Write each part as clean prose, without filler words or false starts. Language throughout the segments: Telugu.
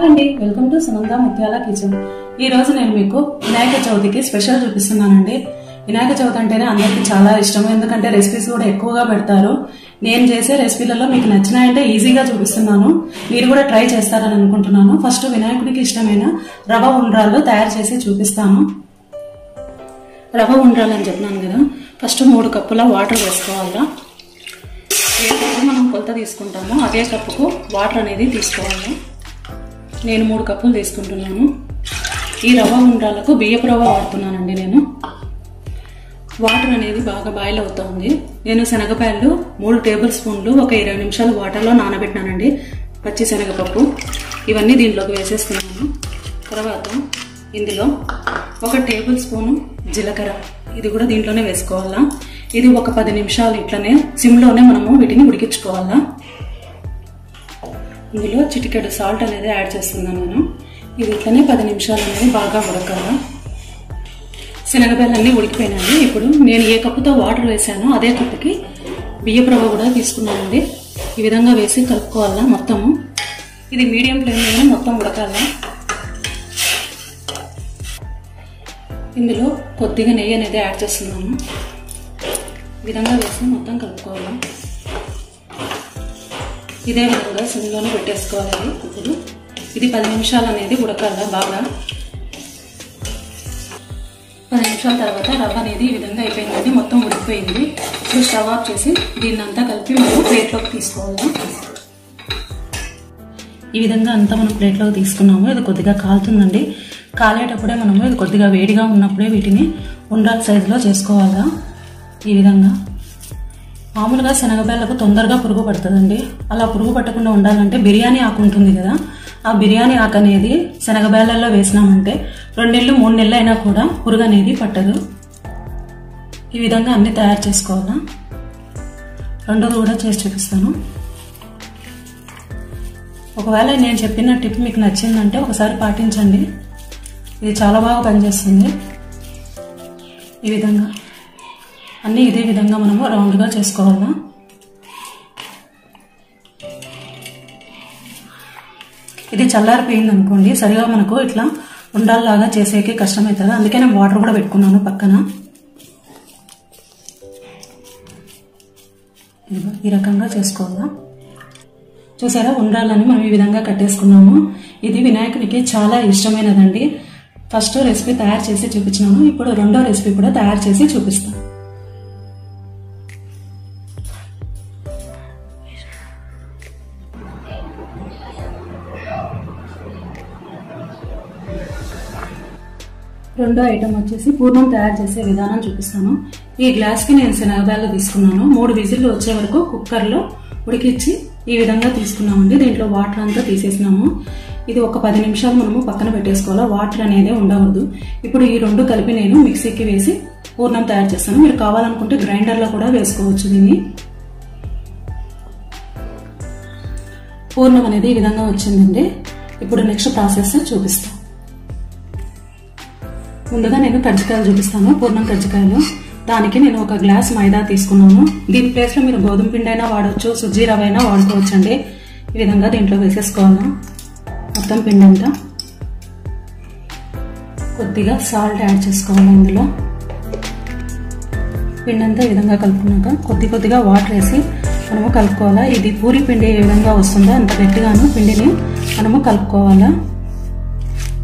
అండి వెల్కమ్ టు సునంద ముత్యాల కిచెన్। ఈ రోజు నేను మీకు వినాయక చవితికి స్పెషల్ చూపిస్తున్నానండి। వినాయక చవితి అంటేనే అందరికీ చాలా ఇష్టం, ఎందుకంటే రెసిపీస్ కూడా ఎక్కువగా పెడతారు। నేను చేసే రెసిపీలలో మీకు నచ్చినాయంటే ఈజీగా చూపిస్తున్నాను, మీరు కూడా ట్రై చేస్తారని అనుకుంటున్నాను। ఫస్ట్ వినాయకుడికి ఇష్టమైన రవ్వ ఉండ్రాళ్ళు తయారు చేసి చూపిస్తాను। రవ్వ ఉండ్రాళ్ళు అని చెప్తున్నాను కదా, ఫస్ట్ 3 కప్పుల వాటర్ వేసుకోవాలా। ఏ కప్పు మనం కొలత తీసుకుంటామో అదే కప్పుకు వాటర్ అనేది తీసుకోవాలి। నేను 3 కప్పులు తీసుకుంటున్నాను। ఈ రవ్వ ఉండ్రాలకు బియ్యపు రవ్వ వాడుతున్నానండి నేను। వాటర్ అనేది బాగా బాయిల్ అవుతుంది। నేను శనగపాయలు 3 టేబుల్ స్పూన్లు ఒక 20 నిమిషాలు వాటర్లో నానబెట్టినానండి। పచ్చి శనగపప్పు ఇవన్నీ దీంట్లోకి వేసేస్తున్నాను। తర్వాత ఇందులో 1 టేబుల్ స్పూను జీలకర్ర, ఇది కూడా దీంట్లోనే వేసుకోవాలా। ఇది ఒక 10 నిమిషాలు ఇట్లనే సిమ్లోనే మనము వీటిని ఉడికించుకోవాలా। ఇందులో చిటికెడు సాల్ట్ అనేది యాడ్ చేస్తున్నాను నేను। ఇది ఇట్లనే 10 నిమిషాలు అనేది బాగా ఉడకాల। శనగపాయలన్నీ ఉడికిపోయినాయి। ఇప్పుడు నేను ఏ కప్పుతో వాటర్ వేసానో అదే కప్పుకి బియ్యపు రవ్వ కూడా తీసుకున్నానండి। ఈ విధంగా వేసి కలుపుకోవాలా మొత్తము। ఇది మీడియం ఫ్లేమ్లోనే మొత్తం ఉడకాల। ఇందులో కొద్దిగా నెయ్యి అనేది యాడ్ చేస్తున్నాను। ఈ విధంగా వేసి మొత్తం కలుపుకోవాలి। ఇదే విధంగా సిమ్లోనే పెట్టేసుకోవాలి। ఇప్పుడు ఇది 10 నిమిషాలు అనేది ఉడకాల బాగా। 10 నిమిషాల తర్వాత రవ్వ అనేది ఈ విధంగా అయిపోయిందండి, మొత్తం ఉడికిపోయింది। ఇప్పుడు స్టవ్ ఆఫ్ చేసి దీన్ని అంతా కలిపి మనం ప్లేట్లోకి తీసుకోవాలి। ఈ విధంగా అంతా మనం ప్లేట్లోకి తీసుకున్నాము। ఇది కొద్దిగా కాలుతుందండి, కాలేటప్పుడే మనము ఇది కొద్దిగా వేడిగా ఉన్నప్పుడే వీటిని ఉండ్రాల సైజులో చేసుకోవాలా। ఈ విధంగా మామూలుగా శనగపాయలకు తొందరగా పురుగు పడుతుందండి, అలా పురుగు పట్టకుండా ఉండాలంటే బిర్యానీ ఆకు ఉంటుంది కదా, ఆ బిర్యానీ ఆకు అనేది శనగపాయలలో వేసినామంటే 2 నెలలు 3 నెలలు అయినా కూడా పురుగు అనేది పట్టదు। ఈ విధంగా అన్ని తయారు చేసుకోవాలా। రెండోది కూడా చేసి చూపిస్తాను। ఒకవేళ నేను చెప్పిన టిప్ మీకు నచ్చిందంటే ఒకసారి పాటించండి, ఇది చాలా బాగా పనిచేస్తుంది। ఈ విధంగా అన్నీ ఇదే విధంగా మనము రౌండ్గా చేసుకోవాలా। ఇది చల్లారిపోయింది అనుకోండి, సరిగా మనకు ఇట్లా ఉండాలాగా చేసేకి కష్టమవుతుంది, అందుకే నేను వాటర్ కూడా పెట్టుకున్నాను పక్కన। ఈ రకంగా చేసుకోవాలా। చూసారా, ఉండాలని మనం ఈ విధంగా కట్టేసుకున్నాము। ఇది వినాయకుడికి చాలా ఇష్టమైనదండి। ఫస్ట్ రెసిపీ తయారు చేసి చూపించినాను, ఇప్పుడు రెండో రెసిపీ కూడా తయారు చేసి చూపిస్తాను। రెండో ఐటమ్ వచ్చేసి పూర్ణం తయారు చేసే విధానం చూపిస్తాను। ఈ గ్లాస్కి నేను శనగపాయలు తీసుకున్నాను, 3 విజిల్లు వచ్చే వరకు కుక్కర్లో ఉడికించి ఈ విధంగా తీసుకున్నామండి। దీంట్లో వాటర్ అంతా తీసేసినాము। ఇది ఒక 10 నిమిషాలు మనము పక్కన పెట్టేసుకోవాలా, వాటర్ అనేది ఉండకూడదు। ఇప్పుడు ఈ 2 కలిపి నేను మిక్సీకి వేసి పూర్ణం తయారు చేస్తాను। మీరు కావాలనుకుంటే గ్రైండర్లో కూడా వేసుకోవచ్చు దీన్ని। పూర్ణం అనేది ఈ విధంగా వచ్చిందండి। ఇప్పుడు నెక్స్ట్ ప్రాసెస్ చూపిస్తాను। ముందుగా నేను కజ్జికాయలు చూపిస్తాను, పూర్ణం కజ్జికాయలు। దానికి నేను 1 గ్లాస్ మైదా తీసుకున్నాను। దీని ప్లేస్లో మీరు గోధుమ పిండి అయినా వాడవచ్చు, సుజ్జీ రవ్వ అయినా వాడుకోవచ్చు అండి। ఈ విధంగా దీంట్లో వేసేసుకోవాలి మొత్తం పిండి అంతా। కొద్దిగా సాల్ట్ యాడ్ చేసుకోవాలి ఇందులో। పిండి అంతా ఈ విధంగా కలుపుకున్నాక కొద్దిగా వాటర్ వేసి మనము కలుపుకోవాలా। ఇది పూరి పిండి ఏ విధంగా వస్తుందో అంత గట్టిగాను పిండిని మనము కలుపుకోవాలా।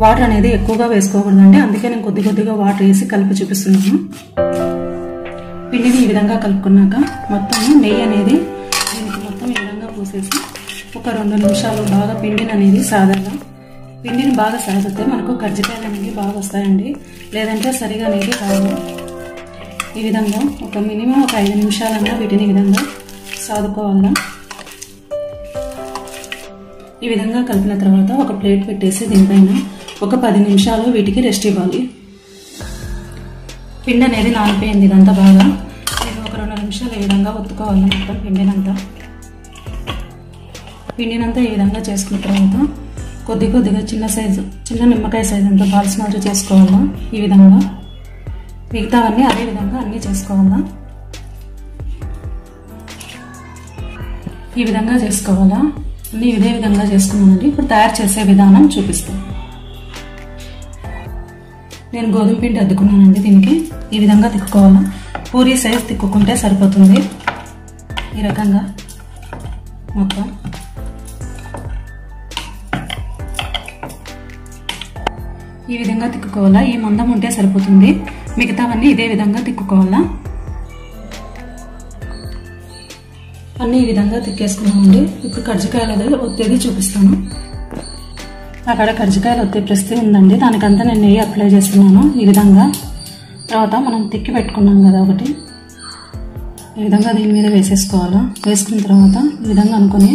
వాటర్ అనేది ఎక్కువగా వేసుకోకూడదండి, అందుకే నేను కొద్దిగా వాటర్ వేసి కలిపి చూపిస్తున్నాను। పిండిని ఈ విధంగా కలుపుకున్నాక మొత్తం నెయ్యి అనేది దీనికి మొత్తం ఈ విధంగా పోసేసి ఒక 2 నిమిషాలు బాగా పిండిని అనేది సాగాల। పిండిని బాగా సాగితే మనకు కజ్జికాయలు అనేవి బాగా వస్తాయండి, లేదంటే సరిగా అనేది రాదు। ఈ విధంగా ఒక మినిమం ఒక 5 నిమిషాలన్నా వీటిని ఈ విధంగా సాదుకోవాలా। ఈ విధంగా కలిపిన తర్వాత ఒక ప్లేట్ పెట్టేసి దీనిపైన ఒక 10 నిమిషాలు వీటికి రెస్ట్ ఇవ్వాలి। పిండి అనేది నానిపోయింది ఇదంతా బాగా, నేను ఒక 2 నిమిషాలు ఈ విధంగా ఒత్తుకోవాలి మొత్తం పిండినంతా ఈ విధంగా చేసుకున్న తర్వాత కొద్దిగా చిన్న నిమ్మకాయ సైజు అంతా బాల్స్ మాదిరి చేసుకోవాలా। ఈ విధంగా మిగతావన్నీ అదే విధంగా అన్నీ చేసుకోవాలా। ఈ విధంగా చేసుకోవాలా। అన్నీ ఇదే విధంగా చేసుకున్నానండి. ఇప్పుడు తయారు చేసే విధానం చూపిస్తాను. నేను గోధుమ పిండి అద్దుకున్నానండి. దీనికి ఈ విధంగా తిక్కుకోవాలి. పూరీ సైజ్ తిక్కుకుంటే సరిపోతుంది. ఈ రకంగా మొత్తం ఈ విధంగా తిక్కుకోవాలా. ఈ మందం ఉంటే సరిపోతుంది. మిగతావన్నీ ఇదే విధంగా తిక్కుకోవాలా. అన్నీ ఈ విధంగా తిక్కేసుకున్నామండి. ఇప్పుడు కర్జికాయలు ఒత్తేది చూపిస్తాను. అక్కడ కర్జికాయలు ఒత్తే ప్రస్తుతం ఉందండి. దానికంతా నేను నెయ్యి అప్లై చేస్తున్నాను ఈ విధంగా. తర్వాత మనం తిక్కి పెట్టుకున్నాం కదా ఒకటి, ఈ విధంగా దీని మీద వేసేసుకోవాలా. వేసుకున్న తర్వాత ఈ విధంగా అనుకుని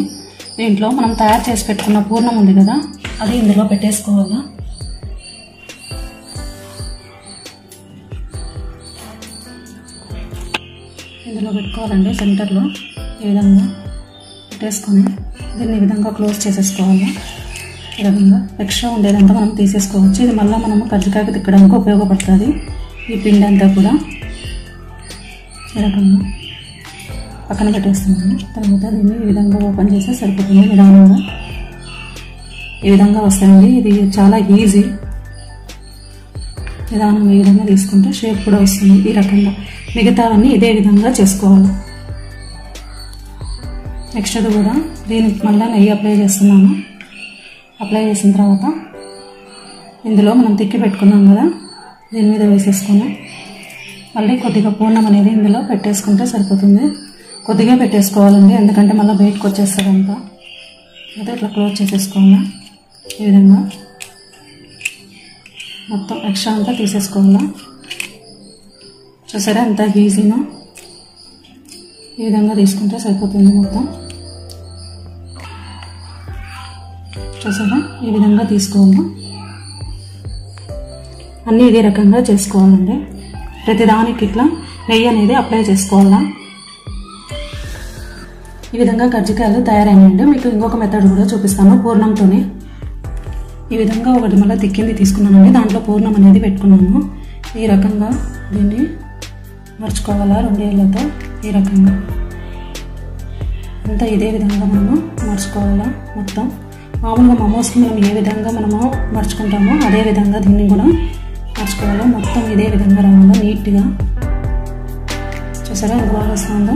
దీంట్లో మనం తయారు చేసి పెట్టుకున్న పూర్ణం ఉంది కదా, అది ఇందులో పెట్టేసుకోవాలా. ఇందులో పెట్టుకోవాలండి. సెంటర్లో ఈ విధంగా పెట్టేసుకొని దీన్ని ఈ విధంగా క్లోజ్ చేసేసుకోవాలి. ఈ విధంగా ఎక్స్ట్రా ఉండేదంతా మనం తీసేసుకోవచ్చు. ఇది మళ్ళీ మనము కజ్జికాయకి తిక్కడానికి ఉపయోగపడుతుంది. ఈ పిండి అంతా కూడా ఈ రకంగా పక్కన పెట్టేస్తున్నాము. తర్వాత దీన్ని ఈ విధంగా ఓపెన్ చేస్తే సరిపోతుంది. నిదానంగా ఈ విధంగా వస్తాయండి. ఇది చాలా ఈజీ. నిదానంగా ఈ విధంగా తీసుకుంటే షేప్ కూడా వస్తుంది. ఈ రకంగా మిగతావన్నీ ఇదే విధంగా చేసుకోవాలి. నెక్స్ట్ అది కూడా దీనికి మళ్ళీ నెయ్యి అప్లై చేస్తున్నాను. అప్లై చేసిన తర్వాత ఇందులో మనం తిక్కి పెట్టుకున్నాం కదా, దీని మీద వేసేసుకొని మళ్ళీ కొద్దిగా పూర్ణం అనేది ఇందులో పెట్టేసుకుంటే సరిపోతుంది. కొద్దిగా పెట్టేసుకోవాలండి, ఎందుకంటే మళ్ళీ బయటకు వచ్చేస్తుంది అంతా. అయితే ఇట్లా క్లోజ్ చేసేసుకోవాలా. ఈ విధంగా మొత్తం ఎక్స్ట్రా అంతా తీసేసుకోవాలా. చూసారా ఎంత ఈజీనో. ఈ విధంగా తీసుకుంటే సరిపోతుంది మొత్తం. చూసారా ఈ విధంగా తీసుకోవాలి. అన్నీ ఇదే రకంగా చేసుకోవాలండి. ప్రతిదానికి ఇట్లా నెయ్యి అనేది అప్లై చేసుకోవాలా. ఈ విధంగా కజ్జికాయలు తయారైనాయండి. మీకు ఇంకొక మెథడ్ కూడా చూపిస్తాను పూర్ణంతోనే. ఈ విధంగా ఒకటి మళ్ళీ తిక్కింది తీసుకున్నానండి. దాంట్లో పూర్ణం అనేది పెట్టుకున్నాను. ఈ రకంగా దీన్ని మర్చుకోవాలా 2 ఏళ్ళతో. ఈ రకంగా అంతా ఇదే విధంగా మనము మర్చుకోవాలా. మొత్తం మామూలుగా మమోస్కి మనం ఏ విధంగా మనము మర్చుకుంటామో అదే విధంగా దీన్ని కూడా మర్చుకోవాలా. మొత్తం ఇదే విధంగా రావాలా నీట్గా. చూసారా ఎంత బాగా వస్తుందో.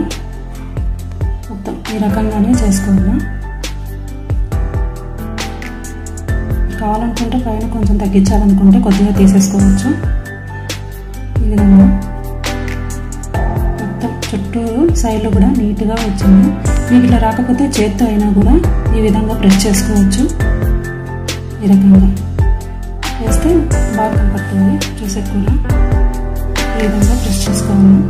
మొత్తం ఈ రకంగానే చేసుకోవాలా. కావాలనుకుంటే పైన కొంచెం తగ్గించాలనుకుంటే కొద్దిగా తీసేసుకోవచ్చు. ఈ విధంగా మొత్తం చుట్టూ సైడ్లో కూడా నీట్గా వచ్చింది. మీకు ఇట్లా రాకపోతే చేత్తో అయినా కూడా ఈ విధంగా ప్రెస్ చేసుకోవచ్చు. ఈ రకంగా వేస్తే బాగా కనపడుతుంది. చూసే కూడా ఈ విధంగా ప్రెస్ చేసుకోవాలి.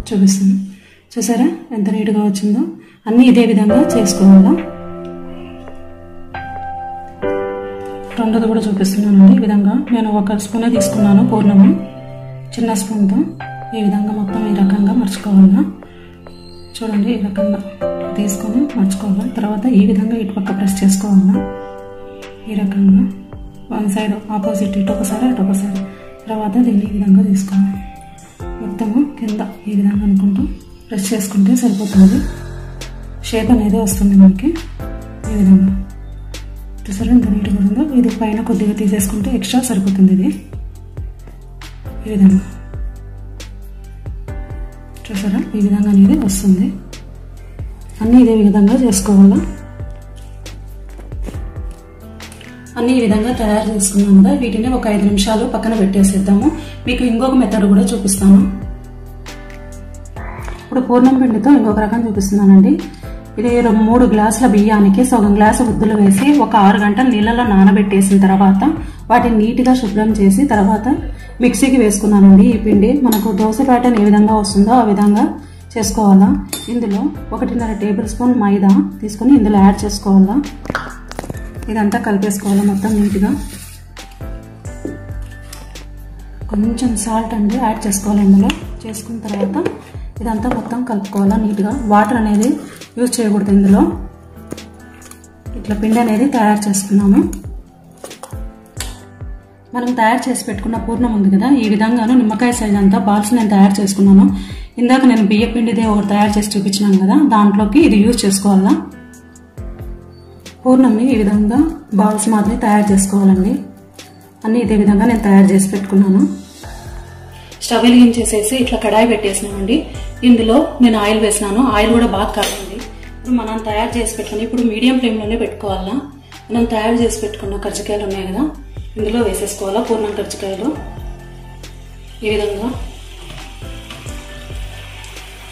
చూపిస్తాను. చూసారా ఎంత నీట్గా వచ్చిందో. అన్నీ ఇదే విధంగా చేసుకోవాలా. రెండోది కూడా చూపిస్తున్నానండి. ఈ విధంగా నేను 1 స్పూనే తీసుకున్నాను పూర్ణము, చిన్న స్పూన్తో. ఈ విధంగా మొత్తం ఈ రకంగా మర్చుకోవాలా. చూడండి ఈ రకంగా తీసుకొని మర్చుకోవాలి. తర్వాత ఈ విధంగా ఇటుపక్క ప్రెస్ చేసుకోవాలా. ఈ రకంగా వన్ సైడ్ ఆపోజిట్ ఇటు ఒకసారి అటు ఒకసారి. తర్వాత దీన్ని ఈ విధంగా తీసుకోవాలి. మొత్తము కింద ఈ విధంగా అనుకుంటూ ప్రెస్ చేసుకుంటే సరిపోతుంది. షేప్ అనేది వస్తుంది మనకి. ఈ విధంగా చూసారా ఎంత నీట్గా ఉందో. ఇది పైన కొద్దిగా తీసేసుకుంటే ఎక్స్ట్రా సరిపోతుంది. ఇది ఈ విధంగా చూసారా ఈ విధంగా అనేది వస్తుంది. అన్నీ ఇదే విధంగా చేసుకోవాలా. అన్నీ ఈ విధంగా తయారు చేసుకున్నాం కదా, వీటిని ఒక 5 నిమిషాలు పక్కన పెట్టేసేద్దాము. మీకు ఇంకొక మెథడ్ కూడా చూపిస్తాను. ఇప్పుడు పూర్ణం పిండితో ఇంకొక రకం చూపిస్తున్నానండి. ఇది 3 గ్లాసుల బియ్యానికి 1 గ్లాసు ఉద్దులు వేసి ఒక 6 గంటలు నీళ్ళలో నానబెట్టేసిన తర్వాత వాటిని నీట్గా శుభ్రం చేసి తర్వాత మిక్సీకి వేసుకున్నానండి. ఈ పిండి మనకు దోశ ప్యాటర్న్ ఏ విధంగా వస్తుందో ఆ విధంగా చేసుకోవాలా. ఇందులో 1.5 టేబుల్ స్పూన్ మైదా తీసుకొని ఇందులో యాడ్ చేసుకోవాలా. ఇదంతా కలిపేసుకోవాలా మొత్తం నీట్గా. కొంచెం సాల్ట్ అండి యాడ్ చేసుకోవాలి ఇందులో. చేసుకున్న తర్వాత ఇదంతా మొత్తం కలుపుకోవాలా నీట్గా. వాటర్ అనేది యూజ్ చేయకూడదు ఇందులో. ఇట్లా పిండి అనేది తయారు చేసుకున్నాము. మనం తయారు చేసి పెట్టుకున్న పూర్ణం ఉంది కదా, ఈ విధంగాను నిమ్మకాయ సైజ్ అంతా బాల్స్ నేను తయారు చేసుకున్నాను. ఇందాక నేను బియ్య పిండిదే ఒకటి తయారు చేసి చూపించినాను కదా, దాంట్లోకి ఇది యూజ్ చేసుకోవాలా. పూర్ణంని ఈ విధంగా బాల్స్ మాత్రమే తయారు చేసుకోవాలండి. అన్నీ ఇదే విధంగా నేను తయారు చేసి పెట్టుకున్నాను. స్టవ్ వెలిగించేసేసి ఇట్లా కడాయి పెట్టేసినామండి. ఇందులో నేను ఆయిల్ వేసినాను. ఆయిల్ కూడా బాగా కాగింది. ఇప్పుడు మనం తయారు చేసి పెట్టుకుని ఇప్పుడు మీడియం ఫ్లేమ్లోనే పెట్టుకోవాలా. మనం తయారు చేసి పెట్టుకున్న కజ్జికాయలు ఉన్నాయి కదా, ఇందులో వేసేసుకోవాలా. పూర్ణం కజ్జికాయలు ఈ విధంగా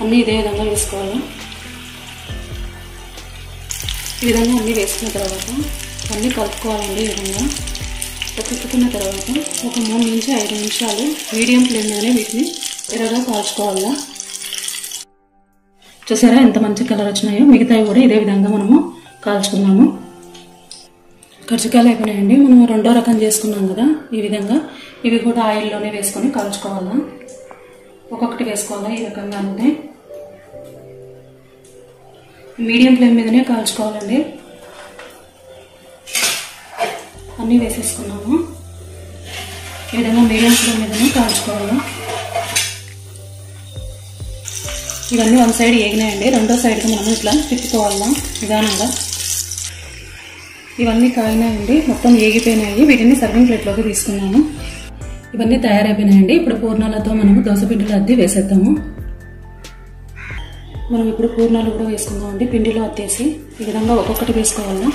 అన్నీ ఇదే విధంగా వేసుకోవాలి. ఈ విధంగా అన్నీ వేసుకున్న తర్వాత అన్నీ కలుపుకోవాలండి. ఈ విధంగా కలుపుకున్న తర్వాత ఒక 3 నుంచి 5 నిమిషాలు మీడియం ఫ్లేమ్ మీదనే వీటిని ఎర్రగా కాల్చుకోవాలా. చూసారా ఎంత మంచి కలర్ వచ్చినాయో. మిగతావి కూడా ఇదే విధంగా మనము కాల్చుకున్నాము. కజ్జికాయలు అయిపోయినాయండి. మనం రెండో రకం చేసుకున్నాం కదా, ఈ విధంగా ఇవి కూడా ఆయిల్లోనే వేసుకొని కాల్చుకోవాలా. ఒక్కొక్కటి వేసుకోవాలా. ఈ రకంగా అంటే మీడియం ఫ్లేమ్ మీదనే కాల్చుకోవాలండి. అన్నీ వేసేసుకున్నాము. ఈ విధంగా మీడియం ఫ్లేమ్ మీదనే కాల్చుకోవాలా. ఇవన్నీ వన్ సైడ్ ఏగినాయండి. రెండో సైడ్కి మనం ఇట్లా తిప్పుకోవాలా నిదానంగా. ఇవన్నీ కాయినాయండి, మొత్తం ఏగిపోయినాయి. వీటిని సర్వింగ్ ప్లేట్లోకి తీసుకున్నాము. ఇవన్నీ తయారైపోయినాయండి. ఇప్పుడు పూర్ణాలతో మనము దోసపిండిలో అద్ది వేసేద్దాము. మనం ఇప్పుడు పూర్ణాలు కూడా వేసుకుందామండి. పిండిలో అత్తేసి ఈ విధంగా ఒక్కొక్కటి వేసుకోవాలా.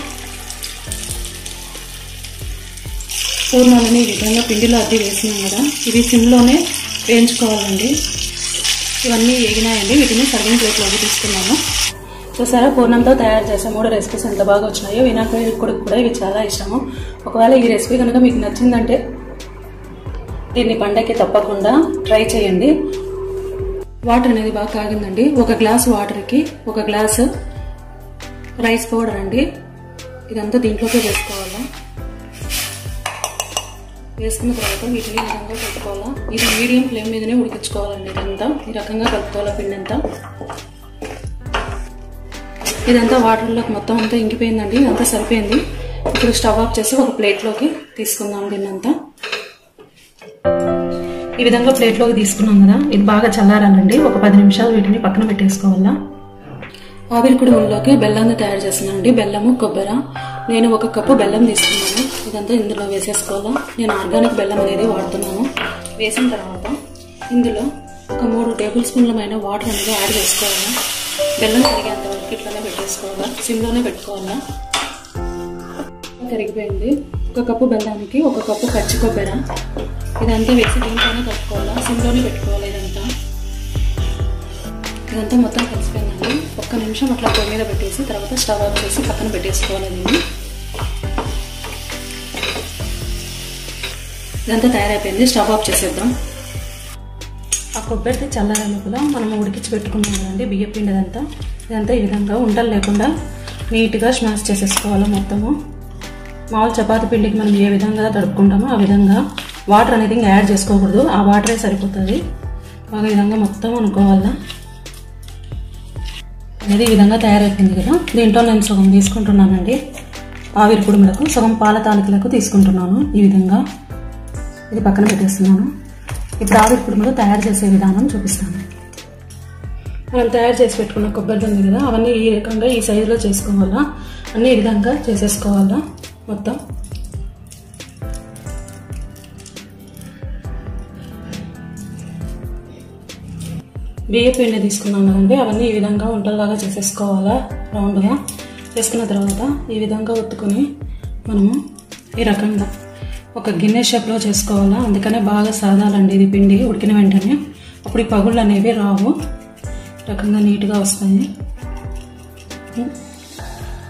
పూర్ణాలని ఈ విధంగా పిండిలో అద్ది వేసినాం కదా, ఇవి సిమ్లోనే వేయించుకోవాలండి. ఇవన్నీ ఏగినాయండి. వీటిని సర్వింగ్ ప్లేట్లోకి తీసుకున్నాము. చూసారా పూర్ణంతో తయారు చేసే 3 రెసిపీస్ ఎంత బాగా వచ్చినాయో. వినాయకుడికి కూడా ఇవి చాలా ఇష్టము. ఒకవేళ ఈ రెసిపీ కనుక మీకు నచ్చిందంటే దీన్ని పండగకి తప్పకుండా ట్రై చేయండి. వాటర్ అనేది బాగా కాగిందండి. 1 గ్లాస్ వాటర్కి 1 గ్లాసు రైస్ పౌడర్ అండి. ఇదంతా దీంట్లోకి వేసుకోవాలా. వేసుకున్న తర్వాత వీటిని ఈ విధంగా కలుపుకోవాలా. ఇది మీడియం ఫ్లేమ్ మీదనే ఉడికించుకోవాలండి. ఇదంతా ఈ రకంగా కలుపుకోవాలా. పిండి అంతా ఇదంతా వాటర్లోకి మొత్తం అంతా ఇంకిపోయిందండి. ఇదంతా సరిపోయింది. ఇప్పుడు స్టవ్ ఆఫ్ చేసి ఒక ప్లేట్లోకి తీసుకుందాం. దీన్నంతా ఈ విధంగా ప్లేట్లోకి తీసుకున్నాం కదా, ఇది బాగా చల్లారాలండి. ఒక 10 నిమిషాలు వీటిని పక్కన పెట్టేసుకోవాలా. ఆవిరికుడుముల్లోకి బెల్లాన్ని తయారు చేస్తున్నానండి. బెల్లము, కొబ్బరి. నేను 1 కప్పు బెల్లం తీసుకున్నాను. ఇదంతా ఇందులో వేసేసుకోవాలా. నేను ఆర్గానిక్ బెల్లం అనేది వాడుతున్నాను. వేసిన తర్వాత ఇందులో ఒక 3 టేబుల్ స్పూన్లమైన వాటర్ అనేది యాడ్ చేసుకోవాలా. బెల్లం కరిగేంత వరకు ఇట్లానే పెట్టేసుకోవాలా. సిమ్లోనే పెట్టుకోవాలా. కరిగిపోయింది. 1 కప్పు బెల్లానికి 1 కప్పు పచ్చి కొబ్బరి. ఇదంతా వేసి దీంట్లోనే కలుపుకోవాలా. సిమ్లోనే పెట్టుకోవాలి. ఇదంతా మొత్తం కలిసిపోయిందండి. 1 నిమిషం అట్లా పొయ్యి మీద పెట్టేసి తర్వాత స్టవ్ ఆఫ్ చేసి పక్కన పెట్టేసుకోవాలి. దీన్ని ఇదంతా తయారైపోయింది. స్టవ్ ఆఫ్ చేసేద్దాం. ఆ కొబ్బరిది చల్లారే లోపల మనం ఉడికించి పెట్టుకున్నాం కదండి బియ్య పిండి అదంతా. ఇదంతా ఈ విధంగా ఉండలు లేకుండా నీట్గా స్మాష్ చేసేసుకోవాలి మొత్తము. మామూలు చపాతీ పిండికి మనం ఏ విధంగా తడుపుకుంటామో ఆ విధంగా. వాటర్ అనేది ఇంకా యాడ్ చేసుకోకూడదు. ఆ వాటరే సరిపోతుంది. బాగా ఈ విధంగా మొత్తం అనుకోవాలా. అనేది ఈ విధంగా తయారైపోయింది కదా. దీంట్లో నేను సగం తీసుకుంటున్నానండి. ఆవిరి కుడుములకు సగం పాల తాలికలకు తీసుకుంటున్నాను. ఈ విధంగా ఇది పక్కన పెట్టేస్తున్నాను. ఇప్పుడు ఆవిరి కుడుములు తయారు చేసే విధానం చూపిస్తాను. మనం తయారు చేసి పెట్టుకున్న కొబ్బరి ఉంది కదా, అవన్నీ ఈ రకంగా ఈ సైజులో చేసుకోవాలా. అన్నీ ఈ విధంగా చేసేసుకోవాలా మొత్తం. బియ్య పిండి తీసుకున్నాం కదండి, అవన్నీ ఈ విధంగా ఉంటలాగా చేసేసుకోవాలా. రౌండ్గా చేసుకున్న తర్వాత ఈ విధంగా ఒత్తుకొని మనము ఈ రకంగా ఒక గిన్నె షేప్లో చేసుకోవాలా. అందుకనే బాగా సాదాలండి ఇది పిండి ఉడికిన వెంటనే. అప్పుడు ఈ పగుళ్ళు అనేవి రావు, రకంగా నీట్గా వస్తాయి.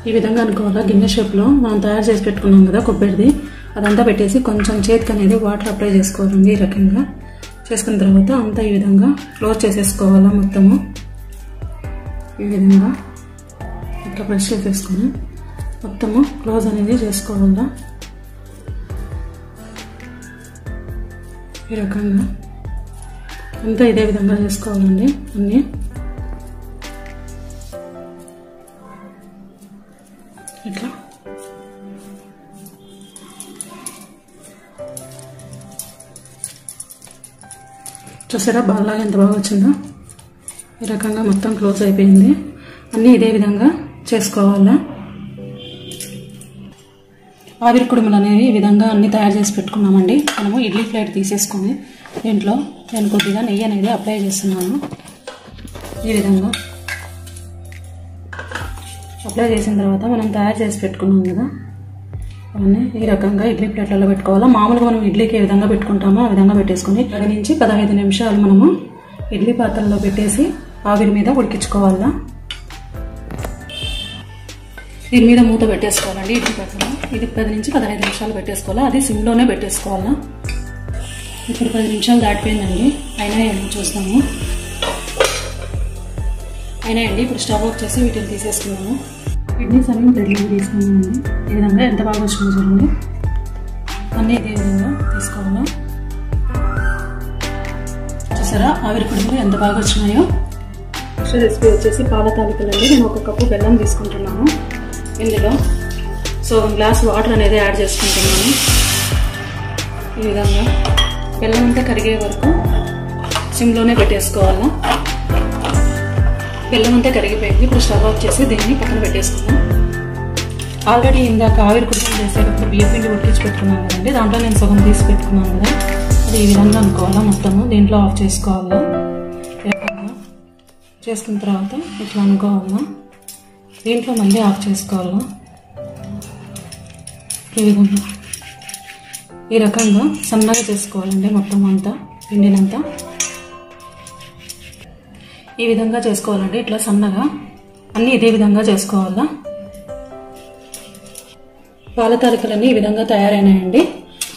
ఈ విధంగా అనుకోవాలా. గిన్నె షేప్లో మనం తయారు చేసి పెట్టుకున్నాం కదా కొబ్బరిది, అదంతా పెట్టేసి కొంచెం చేతికి అనేది వాటర్ అప్లై చేసుకోవాలండి. ఈ రకంగా చేసుకున్న తర్వాత అంతా ఈ విధంగా క్లోజ్ చేసేసుకోవాలా మొత్తము. ఈ విధంగా ఇట్లా ప్రెస్ చేసేసుకొని మొత్తము క్లోజ్ అనేది చేసుకోవాలా. ఈ రకంగా అంతా ఇదే విధంగా చేసుకోవాలండి అన్నీ. ఇట్లా చూసారా బాగా ఎంత బాగా వచ్చిందో. ఈ రకంగా మొత్తం క్లోజ్ అయిపోయింది. అన్నీ ఇదే విధంగా చేసుకోవాలా. ఆవిరి కుడుములు అనేవి ఈ విధంగా అన్నీ తయారు చేసి పెట్టుకున్నామండి. మనము ఇడ్లీ ప్లేట్ తీసేసుకొని దీంట్లో నేను కొద్దిగా నెయ్యి అనేది అప్లై చేస్తున్నాను. ఈ విధంగా అప్లై చేసిన తర్వాత మనం తయారు చేసి పెట్టుకున్నాం కదా, అవన్నీ ఈ రకంగా ఇడ్లీ ప్లేట్లలో పెట్టుకోవాలా. మామూలుగా మనం ఇడ్లీకి ఏ విధంగా పెట్టుకుంటామో ఆ విధంగా పెట్టేసుకుని 10 నుంచి 15 నిమిషాలు మనము ఇడ్లీ పాత్రలో పెట్టేసి ఆవిరి మీద ఉడికించుకోవాలా. దీని మీద మూత పెట్టేసుకోవాలండి ఇడ్లీ పాత్రలో. ఇది 10 నుంచి 15 నిమిషాలు పెట్టేసుకోవాలా. అది సిమ్లోనే పెట్టేసుకోవాలా. ఇప్పుడు 10 నిమిషాలు దాటిపోయిందండి. అయినా ఏమో చూస్తాము. అయినా అండి ఇప్పుడు స్టవ్ ఆఫ్ చేసి వీటిని తీసేసుకున్నాము. కిడ్నీస్ అన్ని రెడీగా తీసుకున్నామండి. ఈ విధంగా ఎంత బాగా వచ్చిందో చూడండి. అన్నీ ఇదే విధంగా తీసుకోవాలా. చూసారా ఆవిరి కుడుములు ఎంత బాగా వచ్చినాయో. నెక్స్ట్ రెసిపీ వచ్చేసి పాల తాలికలండి. నేను 1 కప్పు బెల్లం తీసుకుంటున్నాను. ఇందులో 1 గ్లాస్ వాటర్ అనేది యాడ్ చేసుకుంటున్నాను. ఈ విధంగా బెల్లం అంతా కరిగే వరకు సిమ్లోనే పెట్టేసుకోవాలా. బెల్లం అంతా కరిగిపోయింది. ఇప్పుడు స్టవ్ ఆఫ్ చేసి దీన్ని పక్కన పెట్టేసుకుందాం. ఆల్రెడీ ఇందాక ఆవిరి కుడుములు చేసేటప్పుడు బియ్యం పిండి ఉడికించి పెట్టుకున్నాను కదండి. దాంట్లో నేను సగం తీసి పెట్టుకున్నాను కదా, అది ఈ విధంగా అనుకోవాలా. మొత్తము దీంట్లో ఆఫ్ చేసుకోవాలా. చేసుకున్న తర్వాత ఇట్లా అనుకోవాలా. దీంట్లో మళ్ళీ ఆఫ్ చేసుకోవాలా. ఈ విధంగా ఈ రకంగా సన్నగా చేసుకోవాలండి. మొత్తం అంతా పిండినంతా ఈ విధంగా చేసుకోవాలండి. ఇట్లా సన్నగా అన్నీ ఇదే విధంగా చేసుకోవాలా. పాల తాలికలన్నీ ఈ విధంగా తయారైనాయండి.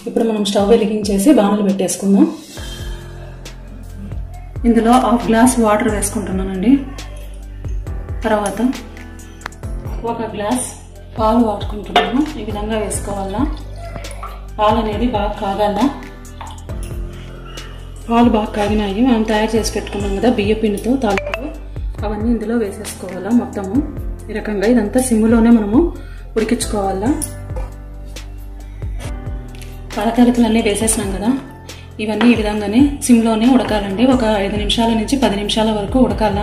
ఇప్పుడు మనం స్టవ్ వెలిగించేసి బాణలు పెట్టేసుకుందాం. ఇందులో 1/2 గ్లాస్ వాటర్ వేసుకుంటున్నానండి. తర్వాత 1 గ్లాస్ పాలు వాడుకుంటున్నాను. ఈ విధంగా వేసుకోవాలా. పాలు అనేది బాగా కాగాల. పాలు బాగా కాగినాయి. మనం తయారు చేసి పెట్టుకున్నాం కదా బియ్య పిండితో తాలికలు, అవన్నీ ఇందులో వేసేసుకోవాలా. మొత్తము ఈ రకంగా ఇదంతా సిమ్లోనే మనము ఉడికించుకోవాలా. పాల తాలికలు అన్నీ వేసేసినాం కదా, ఇవన్నీ ఈ విధంగానే సిమ్లోనే ఉడకాలండి. ఒక 5 నిమిషాల నుంచి 10 నిమిషాల వరకు ఉడకాల.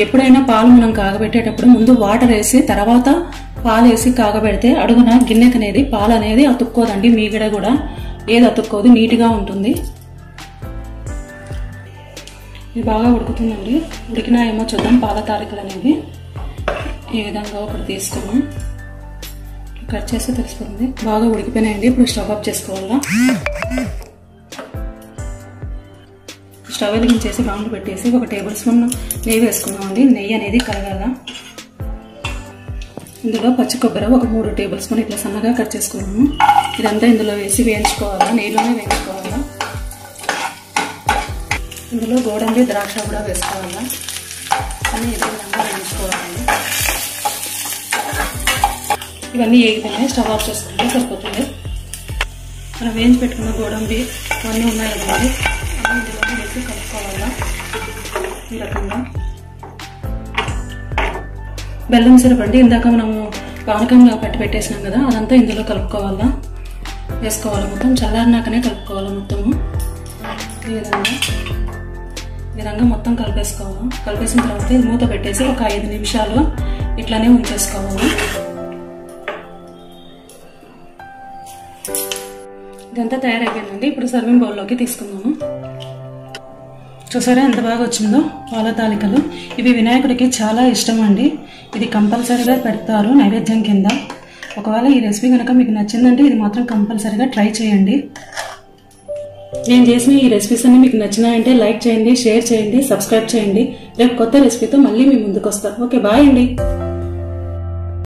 ఎప్పుడైనా పాలు మనం కాగబెట్టేటప్పుడు ముందు వాటర్ వేసి తర్వాత పాలు వేసి కాగబెడితే అడుగున గిన్నెకి అనేది పాలు అనేది అతుక్కోదండి. మీగడ కూడా ఏది అతుక్కోదు, నీట్గా ఉంటుంది. ఇది బాగా ఉడుకుతుందండి. ఉడికినా ఏమో చూద్దాం. పాల తాలికలు అనేవి ఈ విధంగా ఒకటి తీసుకున్నాం, కట్ చేస్తే తెలిసిపోతుంది. బాగా ఉడికిపోయినాయండి. ఇప్పుడు స్టవ్ ఆఫ్ చేసుకోవాలా. స్టవ్ వెలిగించేసి బాండ్లు పెట్టేసి 1 టేబుల్ స్పూన్ నెయ్యి వేసుకున్నామండి. నెయ్యి అనేది కరగాల. ఇందులో పచ్చి కొబ్బరి 3 టేబుల్ స్పూన్ ఇట్లా సన్నగా కట్ చేసుకున్నాము. ఇదంతా ఇందులో వేసి వేయించుకోవాలా. నెయ్యిలోనే వేయించుకోవాలా. ఇందులో గోడంబి ద్రాక్ష కూడా వేసుకోవాలా. అన్నీ ఇదే విధంగా వేయించుకోవాలండి. ఇవన్నీ ఏగిపోయినాయి. స్టవ్ ఆఫ్ చేసుకుంటే సరిపోతుంది. మనం వేయించి పెట్టుకున్న గోడంబి అవన్నీ ఉన్నాయి కదండి, అన్నీ ఇందులోనే వేసి కలుపుకోవాలా. ఈ రకంగా బెల్లం సిరపండి ఇందాక మనము పానకంలో పెట్టేసినాం కదా, అదంతా ఇందులో కలుపుకోవాలా. వేసుకోవాలి. మొత్తం చల్లారినాకనే కలుపుకోవాలి. మొత్తము ఈ విధంగా మొత్తం కలిపేసుకోవాలి. కలిపేసిన తర్వాత ఇది మూత పెట్టేసి ఒక 5 నిమిషాలు ఇట్లానే ఉంచేసుకోవాలి. ఇదంతా తయారైపోయిందండి. ఇప్పుడు సర్వింగ్ బౌల్లోకి తీసుకుందాము. చూసారా ఎంత బాగా వచ్చిందో పాల తాలికలు. ఇవి వినాయకుడికి చాలా ఇష్టం అండి. ఇది కంపల్సరీగా పెడతారు నైవేద్యం కింద. ఒకవేళ ఈ రెసిపీ కనుక మీకు నచ్చిందంటే ఇది మాత్రం కంపల్సరీగా ట్రై చేయండి. నేను చేసిన ఈ రెసిపీస్ అన్ని మీకు నచ్చినాయంటే లైక్ చేయండి, షేర్ చేయండి, సబ్స్క్రైబ్ చేయండి. రేపు కొత్త రెసిపీతో మళ్ళీ మీ ముందుకు వస్తాను. ఓకే, బాయ్ అండి.